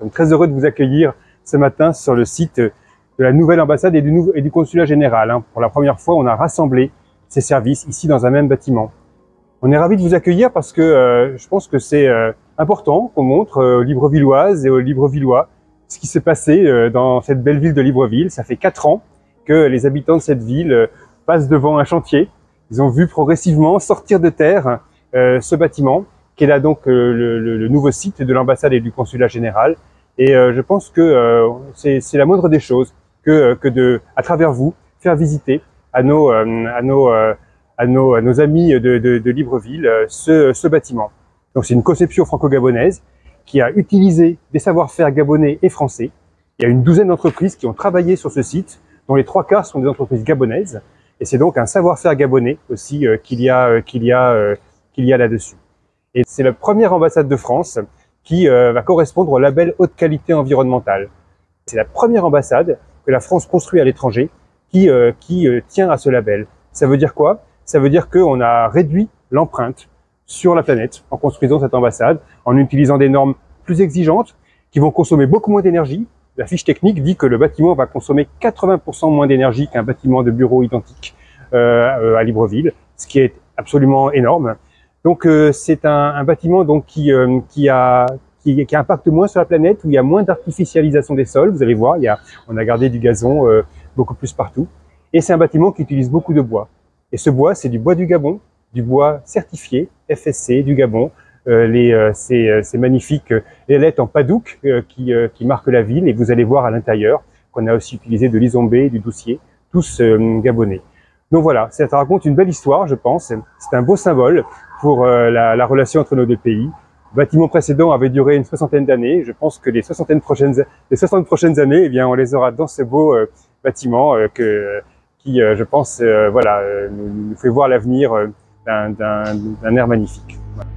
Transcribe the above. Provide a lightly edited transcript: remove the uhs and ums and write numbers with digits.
sommes très heureux de vous accueillir ce matin sur le site de la nouvelle ambassade et du consulat général. Pour la première fois, on a rassemblé ces services ici dans un même bâtiment. On est ravis de vous accueillir parce que je pense que c'est important qu'on montre aux Librevilloises et aux Librevillois ce qui s'est passé dans cette belle ville de Libreville. Ça fait 4 ans que les habitants de cette ville passent devant un chantier. Ils ont vu progressivement sortir de terre ce bâtiment, qui est là donc le nouveau site de l'ambassade et du consulat général. Et je pense que c'est la moindre des choses que de, à travers vous, faire visiter à nos amis de Libreville ce bâtiment. Donc c'est une conception franco-gabonaise qui a utilisé des savoir-faire gabonais et français. Il y a une douzaine d'entreprises qui ont travaillé sur ce site, dont les 3/4 sont des entreprises gabonaises. Et c'est donc un savoir-faire gabonais aussi qu'il y a là-dessus. Et c'est la première ambassade de France qui va correspondre au label haute qualité environnementale. C'est la première ambassade que la France construit à l'étranger qui tient à ce label. Ça veut dire quoi? Ça veut dire qu'on a réduit l'empreinte sur la planète en construisant cette ambassade, en utilisant des normes plus exigeantes qui vont consommer beaucoup moins d'énergie. La fiche technique dit que le bâtiment va consommer 80% moins d'énergie qu'un bâtiment de bureau identique à Libreville, ce qui est absolument énorme. Donc c'est un bâtiment donc qui impacte moins sur la planète, où il y a moins d'artificialisation des sols. Vous allez voir, on a gardé du gazon beaucoup plus partout. Et c'est un bâtiment qui utilise beaucoup de bois. Et ce bois, c'est du bois du Gabon, du bois certifié FSC du Gabon. Ces magnifiques ailettes en padouk qui marquent la ville. Et vous allez voir à l'intérieur qu'on a aussi utilisé de l'Isombé, du Doucier, tous gabonais. Donc voilà, ça raconte une belle histoire, je pense. C'est un beau symbole pour la relation entre nos deux pays. Le bâtiment précédent avait duré une 60aine d'années. Je pense que les 60 prochaines années, eh bien, on les aura dans ce beau bâtiment qui, je pense, nous fait voir l'avenir d'un air magnifique. Voilà.